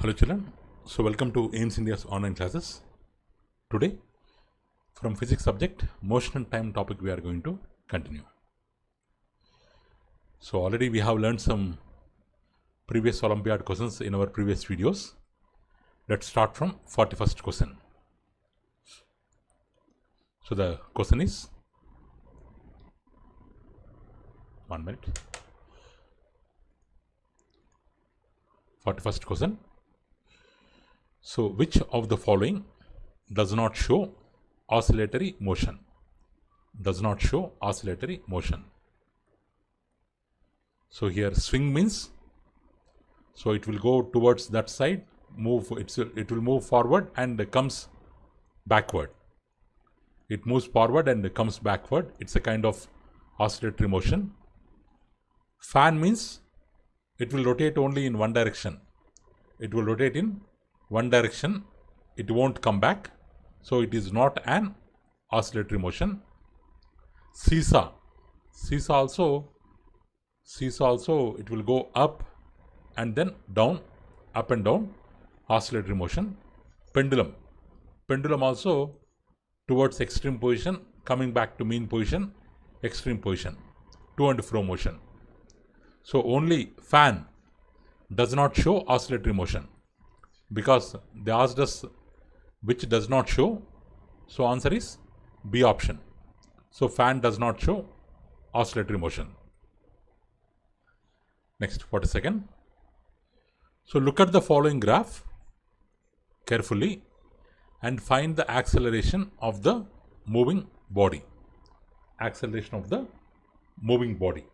Hello children, so welcome to AIMS India's online classes. Today from physics subject motion and time topic we are going to continue. So already we have learned some previous Olympiad questions in our previous videos. Let's start from 41st question. So the question is, 1 minute, 41st question. So which of the following does not show oscillatory motion? Does not show oscillatory motion. So here swing means, so it will go towards that side, it will move forward and comes backward. It moves forward and comes backward. It's a kind of oscillatory motion. Fan means it will rotate only in one direction. It will rotate in one direction, it won't come back, so it is not an oscillatory motion. Seesaw also it will go up and then down, up and down, oscillatory motion. Pendulum also towards extreme position, coming back to mean position, extreme position, to and fro motion. So only fan does not show oscillatory motion, because they asked us which does not show, so answer is B option. So fan does not show oscillatory motion. Next, 42nd. So look at the following graph carefully and find the acceleration of the moving body. Acceleration of the moving body.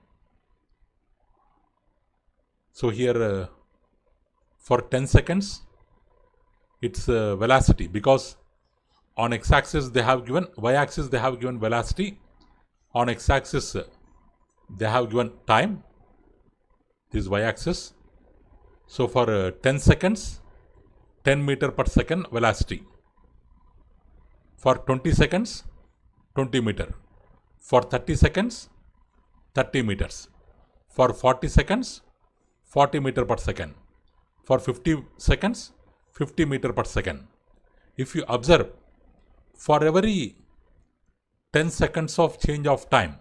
So here for 10 seconds it's velocity, because on x-axis they have given, y-axis they have given velocity, on x-axis they have given time, this is y-axis. So for 10 seconds 10 meter per second velocity, for 20 seconds 20 meter, for 30 seconds 30 meters, for 40 seconds 40 meter per second, for 50 seconds 50 meter per second. If you observe, for every 10 seconds of change of time,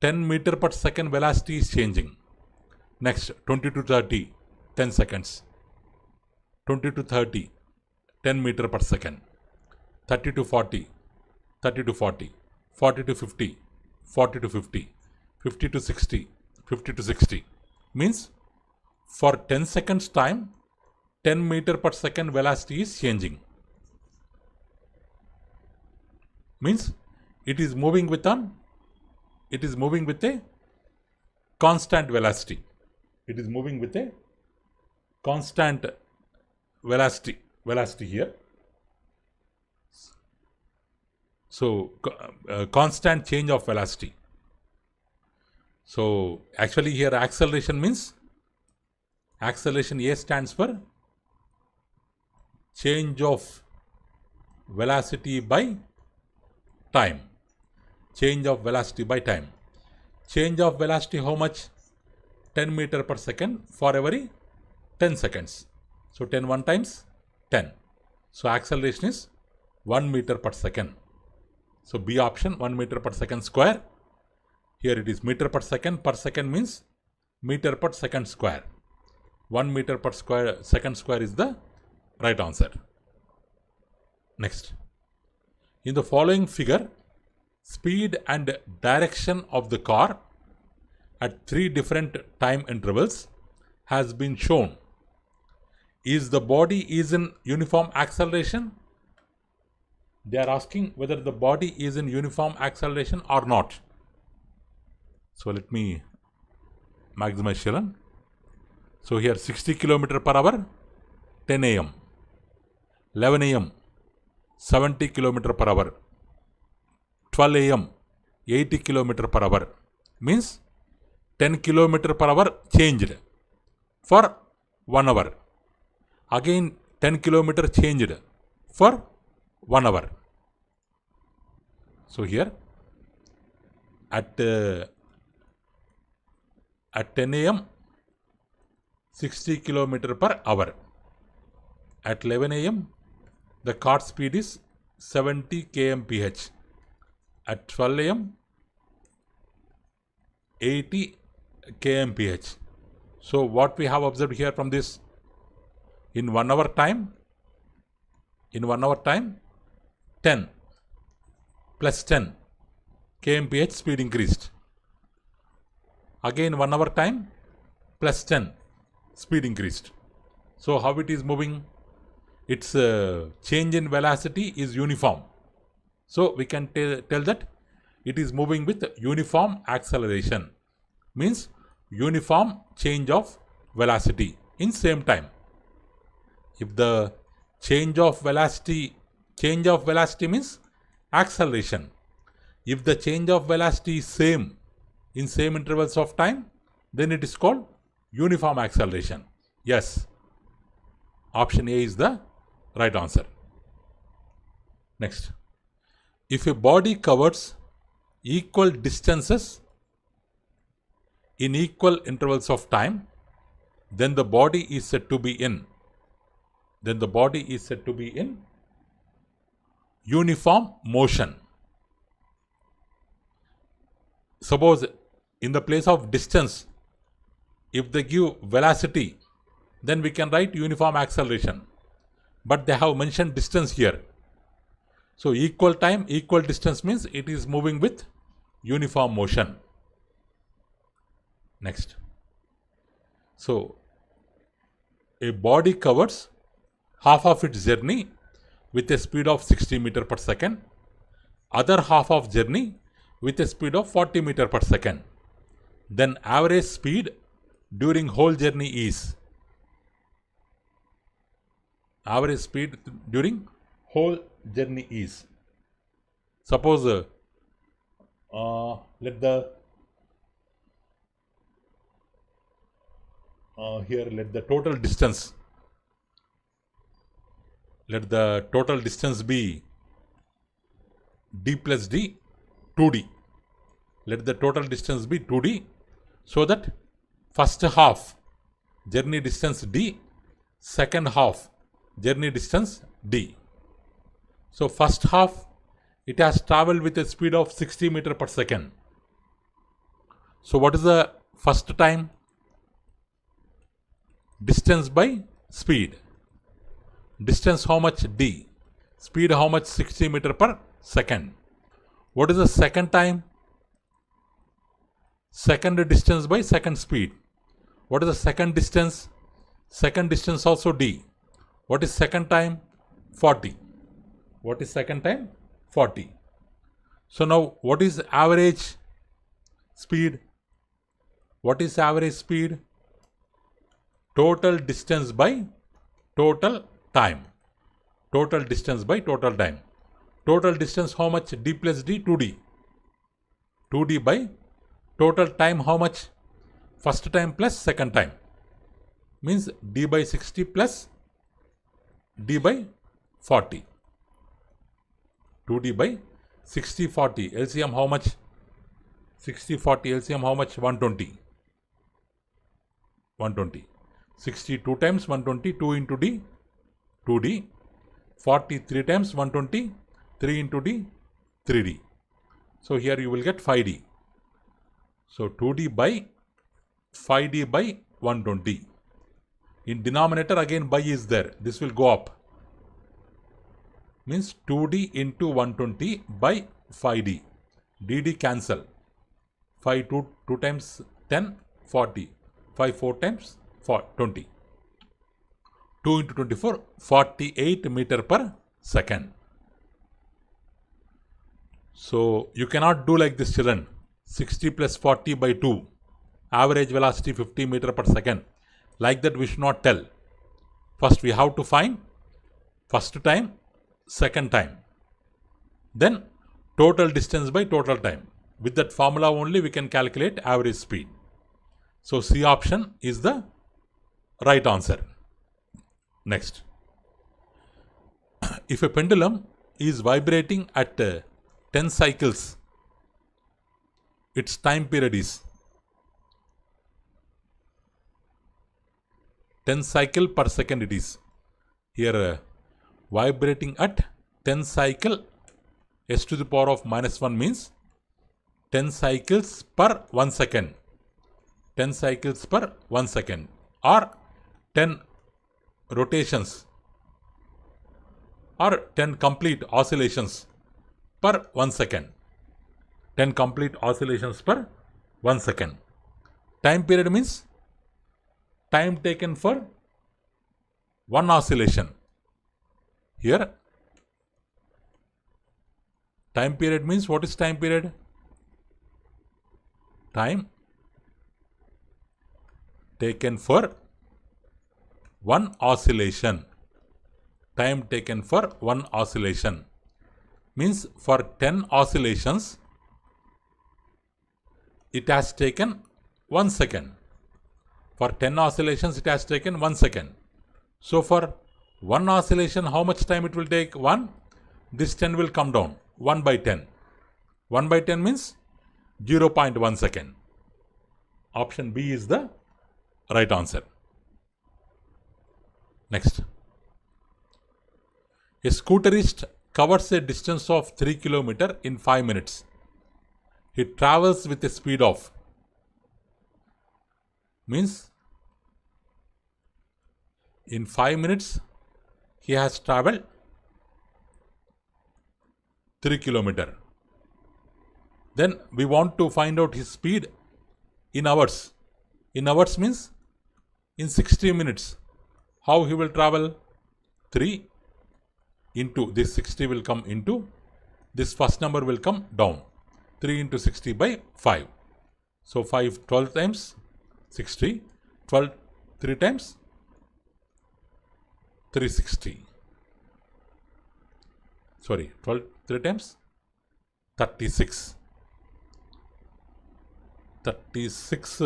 10 meter per second velocity is changing. Next, 20 to 30, 10 seconds. 20 to 30, 10 meter per second. 30 to 40, 30 to 40, 40 to 50, 40 to 50, 50 to 60, 50 to 60. Means for 10 seconds time, 10 meter per second velocity is changing. Means it is moving with a constant velocity. It is moving with a constant velocity here. So constant change of velocity. So actually here acceleration means, acceleration A stands for change of velocity by time. Change of velocity by time. Change of velocity how much? 10 meter per second for every 10 seconds. So 10 1 times 10. So acceleration is 1 meter per second. So B option, 1 meter per second square. Here it is meter per second means meter per second square. 1 meter per second square is the right answer. Next. In the following figure, speed and direction of the car at 3 different time intervals has been shown. Is the body is in uniform acceleration? They are asking whether the body is in uniform acceleration or not. So let me maximize children. So here 60 km per hour, 10 am, 11 am, 70 km per hour, 12 am, 80 km per hour, means 10 km per hour changed for 1 hour. Again 10 km changed for 1 hour. So here at 10 am 60 km per hour. At 11 a.m., the cart speed is 70 kmph. At 12 a.m., 80 kmph. So what we have observed here from this, in 1 hour time, 10 plus 10 kmph speed increased. Again 1 hour time plus 10 speed increased. So how it is moving? Its change in velocity is uniform. So we can tell that it is moving with uniform acceleration. Means uniform change of velocity in same time. If the change of velocity means acceleration. If the change of velocity is same in same intervals of time, then it is called uniform acceleration. Yes, option A is the right answer. Next, if a body covers equal distances in equal intervals of time, then the body is said to be in uniform motion. Suppose in the place of distance, if they give velocity, then we can write uniform acceleration. But they have mentioned distance here. So equal time, equal distance means it is moving with uniform motion. Next. So a body covers half of its journey with a speed of 60 meter per second, other half of journey with a speed of 40 meter per second. Then average speed during whole journey is. Average speed during whole journey is. Suppose let the total distance. Let the total distance be d plus d, 2d. Let the total distance be 2d, so that first half journey distance d, second half journey distance d. So first half it has traveled with a speed of 60 meter per second. So what is the first time? Distance by speed. Distance how much? D. Speed how much? 60 meter per second. What is the second time? Second distance by second speed. What is the second distance? Second distance also D. What is second time? 40. What is second time? 40. So now what is average speed? What is average speed? Total distance by total time. Total distance by total time. Total distance how much? D plus D, 2D. 2D by total time how much? First time plus second time. Means D by 60 plus D by 40. 2D by 60, 40. LCM how much? 60, 40. LCM how much? 120. 120. 62 times 120, 2 into D, 2D. 43 times 120, 3 into D, 3D. So here you will get 5D. So 2D by 5D by 120. In denominator again by is there. This will go up. Means 2D into 120 by 5D. DD cancel. 5 2 times 10, 40. 5 4 times 20. 2 into 24, 48 meter per second. So you cannot do like this, children. 60 plus 40 by 2. Average velocity 50 meter per second. Like that we should not tell. First we have to find first time, second time. Then total distance by total time. With that formula only we can calculate average speed. So C option is the right answer. Next. If a pendulum is vibrating at 10 cycles, its time period is. 10 cycle per second it is. Here vibrating at 10 cycle s to the power of minus 1 means 10 cycles per 1 second. 10 cycles per 1 second or 10 rotations or 10 complete oscillations per 1 second. 10 complete oscillations per 1 second. Time period means time taken for one oscillation. Here time period means, what is time period? Time taken for one oscillation. Time taken for one oscillation means for 10 oscillations it has taken 1 second. For 10 oscillations it has taken 1 second. So for one oscillation how much time it will take? 1. This 10 will come down. 1 by 10. 1 by 10 means 0.1 second. Option B is the right answer. Next. A scooterist covers a distance of 3 km in 5 minutes. He travels with a speed of, means in 5 minutes he has travelled 3 km. Then we want to find out his speed in hours. In hours means in 60 minutes. How he will travel? 3 into this 60 will come into this first number will come down. 3 into 60 by 5. So 5 12 times 60. 12 3 times 360. Sorry, 12 3 times 36. 36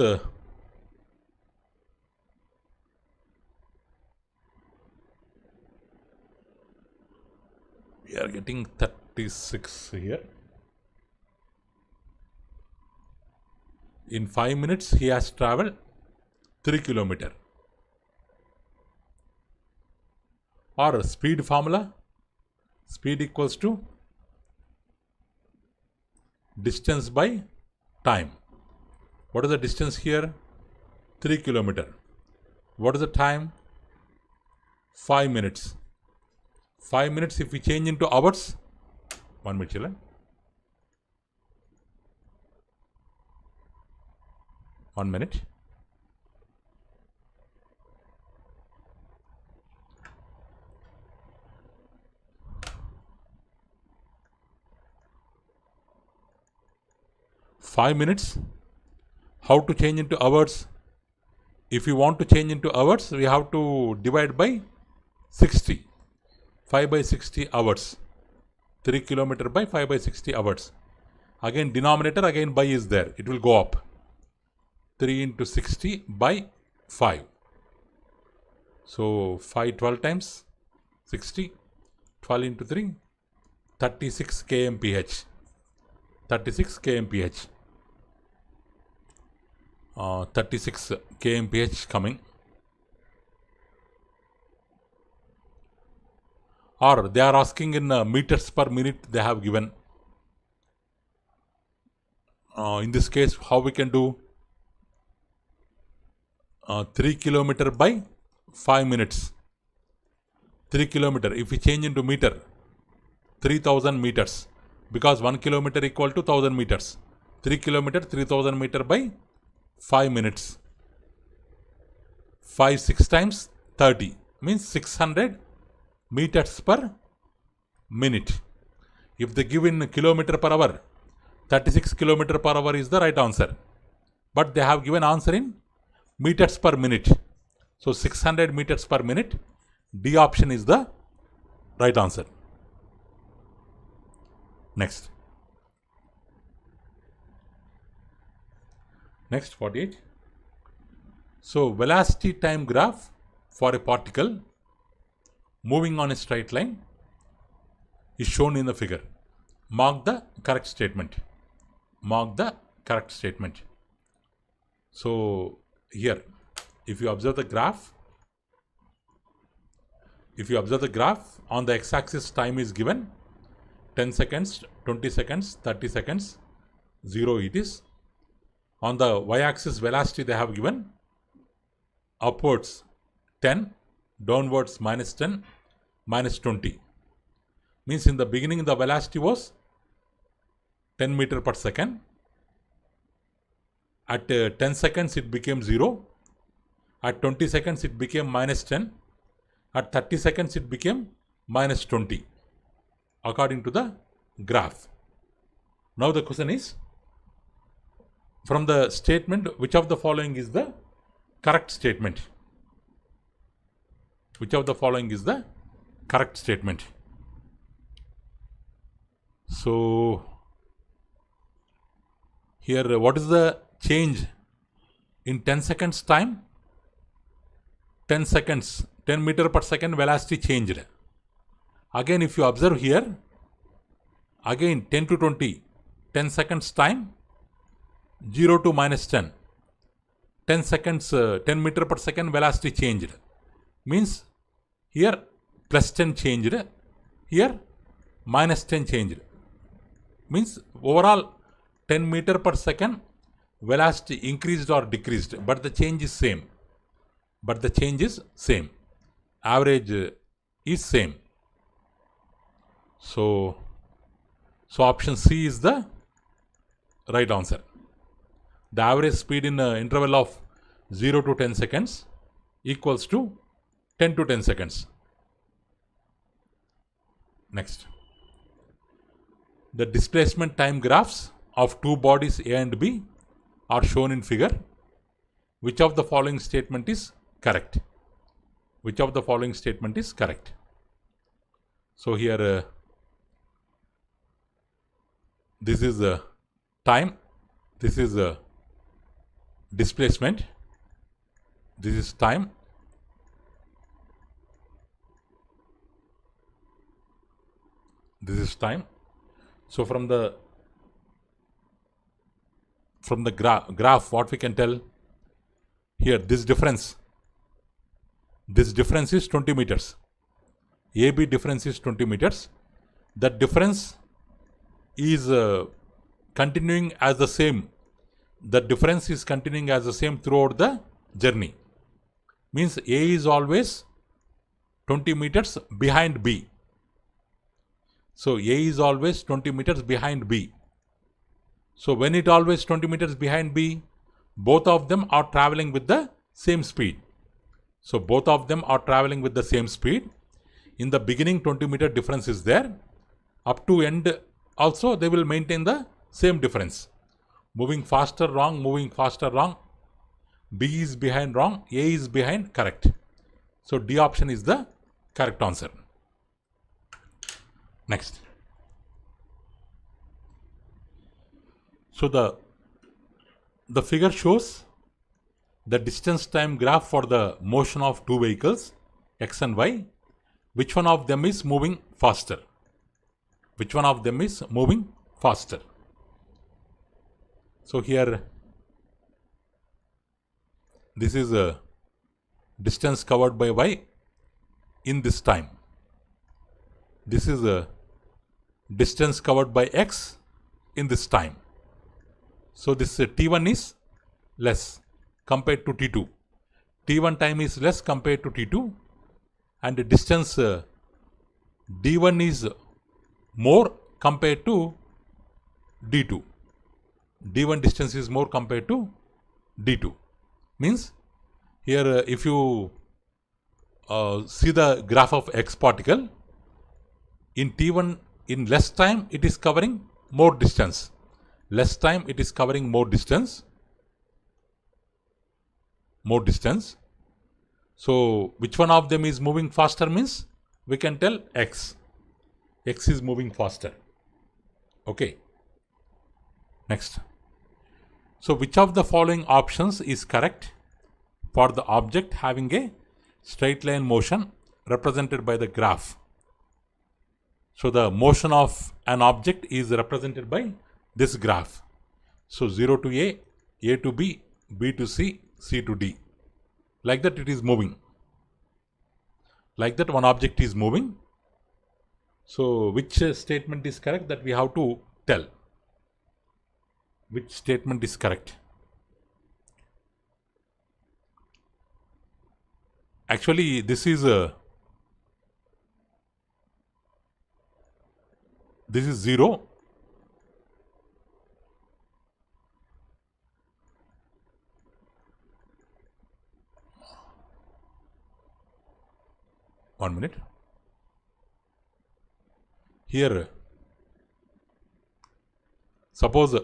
we are getting 36 here. In 5 minutes he has travelled 3 km. Or speed formula, speed equals to distance by time. What is the distance here? 3 km. What is the time? 5 minutes. 5 minutes if we change into hours, 1 minute children. 1 minute. Five minutes. How to change into hours? If you want to change into hours, we have to divide by 60. 5 by 60 hours. 3 km by 5 by 60 hours. Again denominator, again by is there. It will go up. 3 into 60 by 5. So 5 12 times 60. 12 into 3. 36 kmph. 36 kmph. 36 kmph coming. Or they are asking in meters per minute they have given. In this case how we can do? 3 km by 5 minutes. 3 km. If we change into meter, 3000 meters. Because 1 kilometer equal to 1000 meters. 3 km 3000 meter by 5 minutes. 5 6 times 30 means 600 meters per minute. If they give in kilometer per hour, 36 kilometer per hour is the right answer. But they have given answer in meters per minute. So 600 meters per minute. D option is the right answer. Next. Next 48. So velocity time graph for a particle moving on a straight line is shown in the figure. Mark the correct statement. Mark the correct statement. So here, if you observe the graph, if you observe the graph, on the x-axis time is given 10 seconds, 20 seconds, 30 seconds, 0 it is. On the y-axis velocity they have given upwards 10, downwards minus 10, minus 20. Means in the beginning the velocity was 10 meter per second. At 10 seconds it became 0. At 20 seconds it became minus 10. At 30 seconds it became minus 20 according to the graph. Now the question is, from the statement, which of the following is the correct statement? Which of the following is the correct statement? So here, what is the change in 10 seconds time? 10 seconds, 10 meter per second velocity changed. Again, if you observe here, again 10 to 20, 10 seconds time, 0 to minus 10. 10 seconds, 10 meter per second velocity changed. Means here plus 10 changed, here minus 10 changed. Means overall 10 meter per second velocity increased or decreased, but the change is same. Average is same. So option C is the right answer. The average speed in the interval of 0 to 10 seconds equals to 10 to 10 seconds. Next. The displacement time graphs of two bodies A and B are shown in figure. Which of the following statement is correct? Which of the following statement is correct? So here this is time, this is displacement, this is time, this is time. So from the graph, what we can tell here, this difference is 20 meters. AB difference is 20 meters. That difference is continuing as the same. The difference is continuing as the same throughout the journey. Means A is always 20 meters behind B. So A is always 20 meters behind B. So when it always 20 meters behind B, both of them are traveling with the same speed. So both of them are traveling with the same speed. In the beginning 20 meter difference is there. Up to end also they will maintain the same difference. Moving faster, wrong, moving faster, wrong. B is behind, wrong. A is behind, correct. So D option is the correct answer. Next. So the figure shows the distance time graph for the motion of two vehicles, X and Y. Which one of them is moving faster? Which one of them is moving faster? So here, this is a distance covered by Y in this time. This is a distance covered by X in this time. So this T1 is less compared to T2. T1 time is less compared to T2, and the distance D1 is more compared to D2. D1 distance is more compared to D2. Means here if you see the graph of X particle, in T1 in less time it is covering more distance. Less time it is covering more distance. So which one of them is moving faster means we can tell X. X is moving faster. Okay. Next. So which of the following options is correct for the object having a straight line motion represented by the graph? So the motion of an object is represented by this graph. So 0 to A to B, B to C, C to D. Like that it is moving. Like that one object is moving. So which statement is correct, that we have to tell. Which statement is correct? Actually, this is 0. One minute. Here, suppose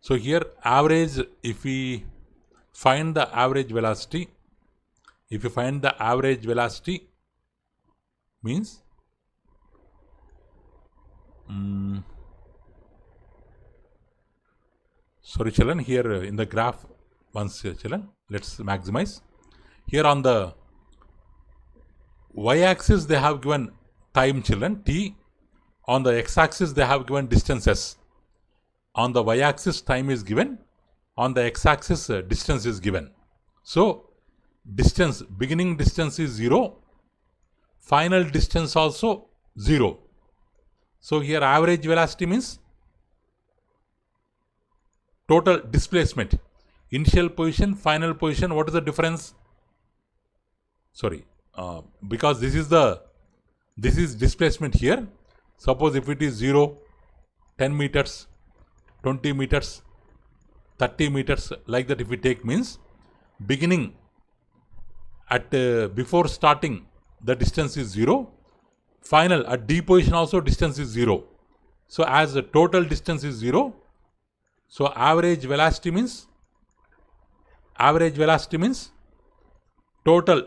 so here average, if we find the average velocity, means sorry children, here in the graph, once children, let's maximize. Here on the y-axis they have given time, children, t. On the x-axis they have given distance, s. On the y-axis time is given, on the x-axis distance is given. So distance, beginning distance is 0, final distance also 0. So here average velocity means total displacement. Initial position, final position, what is the difference? Sorry, because this is displacement here. Suppose if it is 0, 10 meters, 20 meters, 30 meters, like that if we take, means beginning at before starting the distance is 0, final at D position also distance is 0. So as the total distance is 0, so average velocity means total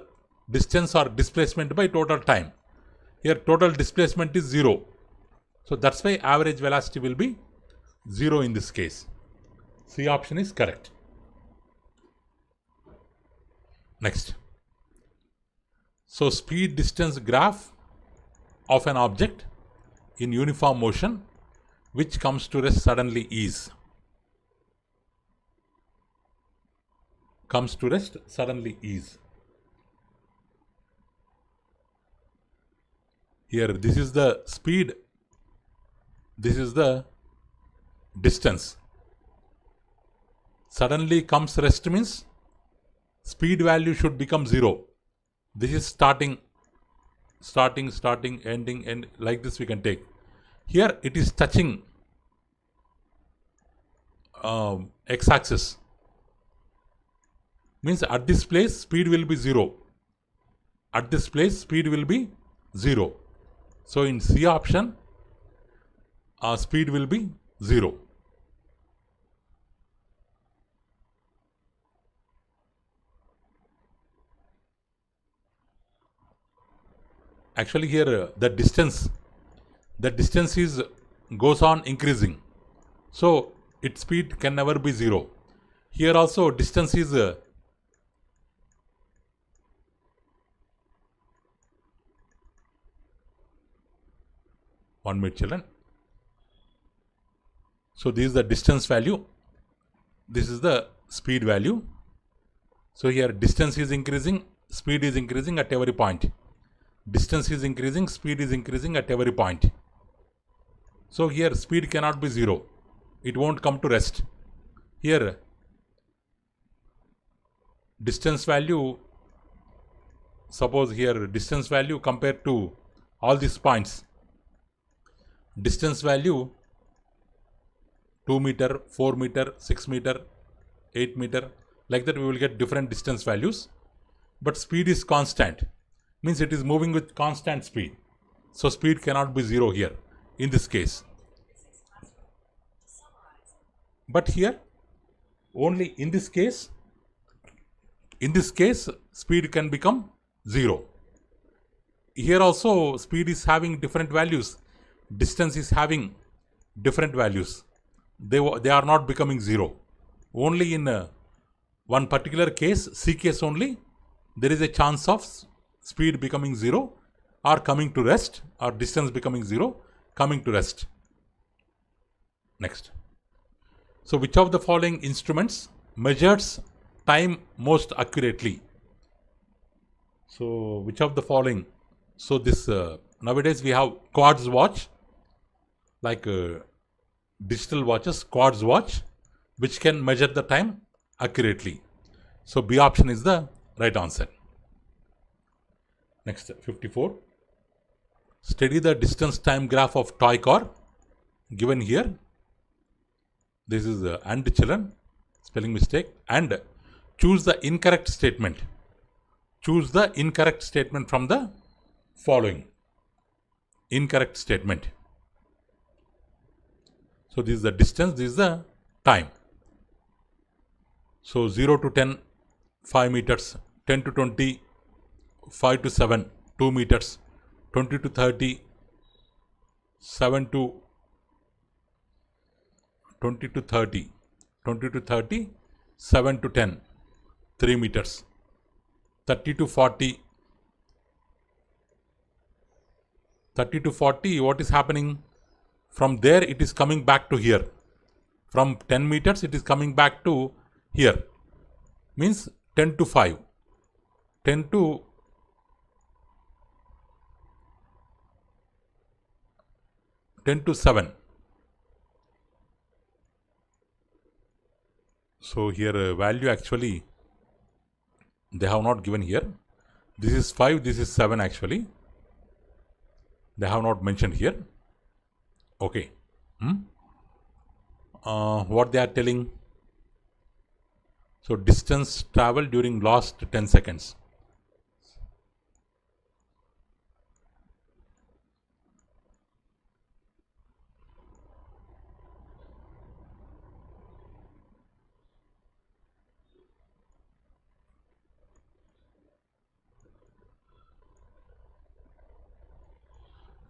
distance or displacement by total time. Here total displacement is 0. So that's why average velocity will be 0 in this case. C option is correct. Next. So speed distance graph of an object in uniform motion which comes to rest suddenly is. Here this is the speed, this is the distance. Suddenly comes rest means speed value should become 0. This is starting, ending, and like this we can take. Here it is touching x-axis. Means at this place speed will be 0. At this place speed will be 0. So in C option, speed will be 0. Actually here the distance is goes on increasing. So its speed can never be 0. Here also distance is one minute children. So this is the distance value, this is the speed value. So here distance is increasing, speed is increasing at every point. Distance is increasing, speed is increasing at every point. So here speed cannot be 0. It won't come to rest. Here distance value, suppose here distance value compared to all these points. Distance value 2 meter, 4 meter, 6 meter, 8 meter, like that we will get different distance values. But speed is constant, means it is moving with constant speed. So speed cannot be 0 here in this case. But here only in this case speed can become 0. Here also speed is having different values, distance is having different values. They are not becoming 0. Only in one particular case, C case only, there is a chance of speed becoming 0 or coming to rest, or distance becoming 0, coming to rest. Next. So which of the following instruments measures time most accurately? So which of the following? So this nowadays we have quartz watch, like digital watches, quartz watch, which can measure the time accurately. So B option is the right answer. Next, 54. Study the distance time graph of toy car given here. This is and children, spelling mistake, and choose the incorrect statement. Choose the incorrect statement from the following. Incorrect statement. So this is the distance, this is the time. So 0 to 10, 5 meters, 10 to 20, 5 to 7, 2 meters, 20 to 30, 7 to 20 to 30, 20 to 30, 7 to 10, 3 meters, 30 to 40, 30 to 40, what is happening? From there it is coming back to here. From 10 meters it is coming back to here. Means 10 to 5, 10 to 7. So here value actually they have not given here. This is 5, this is 7 actually. They have not mentioned here. Okay. What they are telling? So distance travel during last 10 seconds.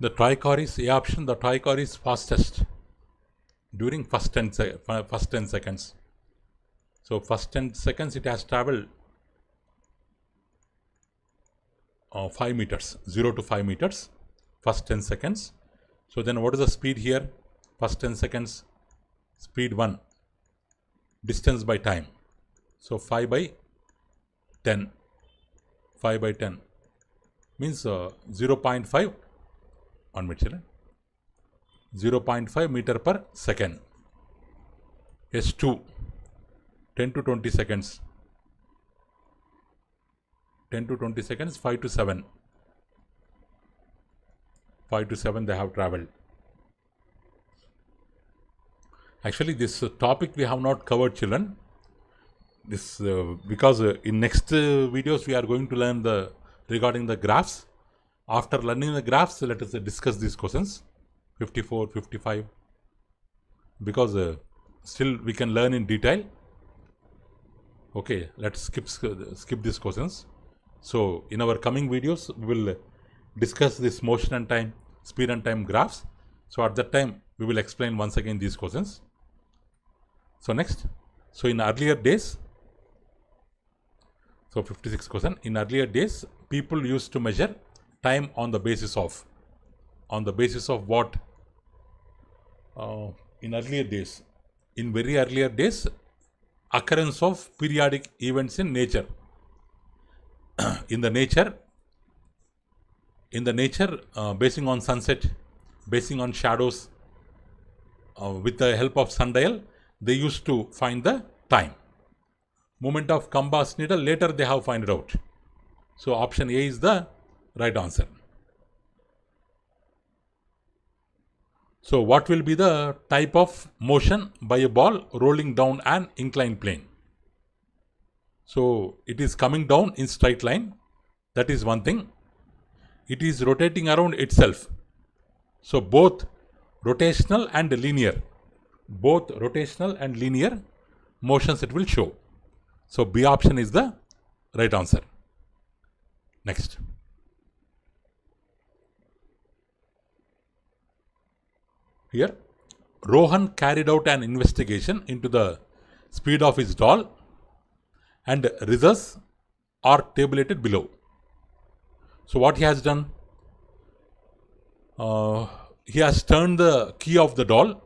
The toy car is A option. The toy car is fastest during first 10 seconds. So first 10 seconds it has traveled 5 meters, 0 to 5 meters, first 10 seconds. So then what is the speed here? First 10 seconds, speed 1, distance by time. So 5 by 10, 5 by 10 means 0.5 on meter, 0.5 meter per second. S2, 10 to 20 seconds, 10 to 20 seconds, 5 to 7, 5 to 7 they have traveled. Actually this topic we have not covered, children. This because in next videos we are going to learn regarding the graphs. After learning the graphs, let us discuss these questions 54, 55, because still we can learn in detail. Okay, let's skip these questions. So in our coming videos we will discuss this motion and time, speed and time graphs. So at that time we will explain once again these questions. So next, so in earlier days, so 56 question, in earlier days people used to measure time on the basis of what? In earlier days, in very earlier days, occurrence of periodic events in nature. in the nature, basing on sunset, basing on shadows, with the help of sundial, they used to find the time. Movement of compass needle, later they have found it out. So option A is the right answer. So what will be the type of motion by a ball rolling down an inclined plane? So it is coming down in straight line. That is one thing. It is rotating around itself. So both rotational and linear. Both rotational and linear motions it will show. So B option is the right answer. Next. Here, Rohan carried out an investigation into the speed of his doll, and results are tabulated below. So what he has done? He has turned the key of the doll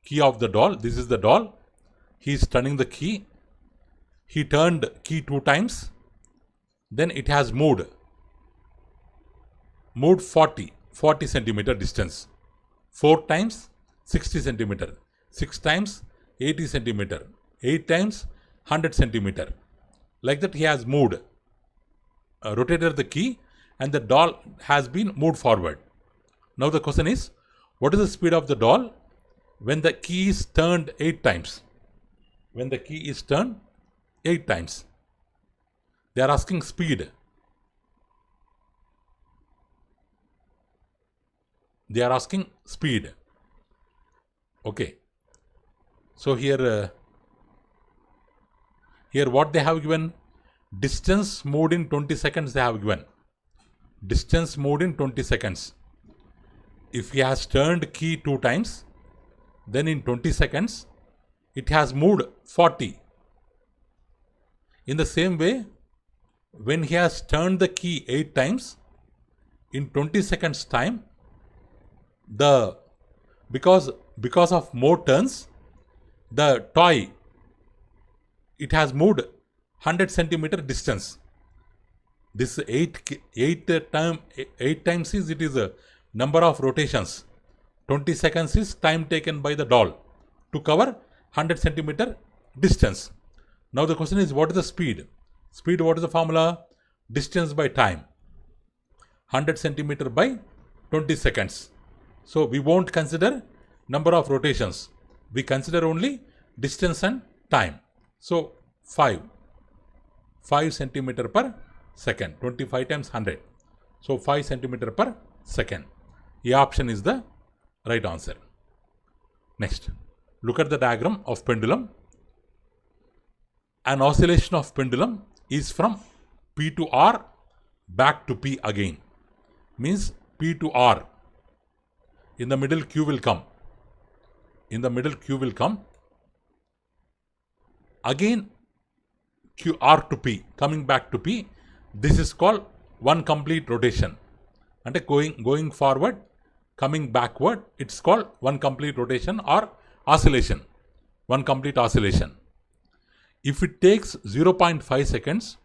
key of the doll. This is the doll. He is turning the key. He turned key 2 times. Then it has moved 40 centimeter distance. 4 times 60 centimeter. 6 times 80 centimeter. 8 times 100 centimeter. Like that he has moved, rotated the key, and the doll has been moved forward. Now the question is, what is the speed of the doll when the key is turned 8 times? When the key is turned 8 times. They are asking speed. They are asking speed. Okay. So here what they have given? Distance moved in 20 seconds they have given. Distance moved in 20 seconds. If he has turned key 2 times, then in 20 seconds, it has moved 40. In the same way, when he has turned the key 8 times, in 20 seconds time, because of more turns, the toy, it has moved 100 centimeter distance. This 8 times is, it is a number of rotations. 20 seconds is time taken by the doll to cover 100 centimeter distance. Now the question is, what is the speed? Speed, what is the formula? Distance by time. 100 centimeter by 20 seconds. So we won't consider number of rotations. We consider only distance and time. So 5 centimeter per second. 25 times 100. So 5 centimeter per second. A option is the right answer. Next, look at the diagram of pendulum. An oscillation of pendulum is from P to R back to P again. Means P to R. In the middle Q will come. In the middle Q will come. Again Q, R to P, coming back to P. This is called one complete rotation. And going forward, coming backward, it's called one complete rotation or oscillation. One complete oscillation. If it takes 0.5 seconds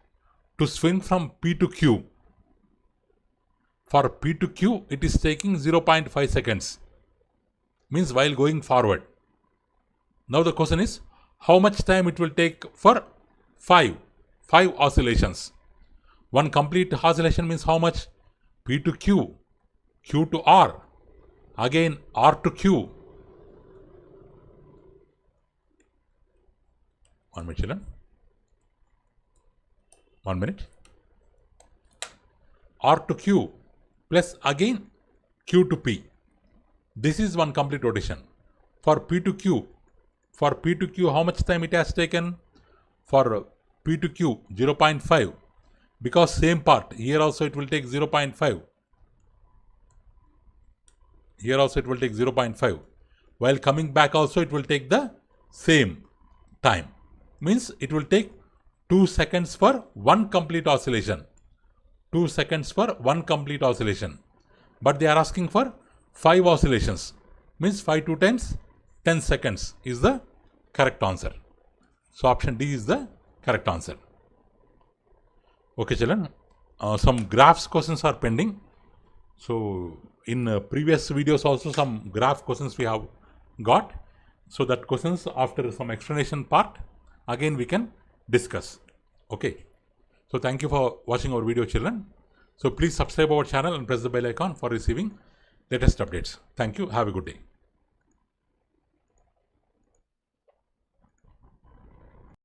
to swing from P to Q, for P to Q, it is taking 0.5 seconds. Means while going forward. Now the question is, how much time it will take for 5 oscillations? One complete oscillation means how much? P to Q, Q to R, again R to Q. 1 minute, children. 1 minute. R to Q plus again Q to P. This is one complete rotation. For P to Q, how much time it has taken? For P to Q, 0.5. Because same part, here also it will take 0.5. Here also it will take 0.5. While coming back also it will take the same time. Means it will take 2 seconds for one complete oscillation. 2 seconds for one complete oscillation. But they are asking for 5 oscillations. Means 5 2 times 10 seconds is the correct answer. So option D is the correct answer. Okay, children. Some graphs questions are pending. So in previous videos also some graph questions we have got. So that questions after some explanation part, again we can discuss. Okay. So thank you for watching our video, children. So please subscribe our channel and press the bell icon for receiving latest updates. Thank you. Have a good day.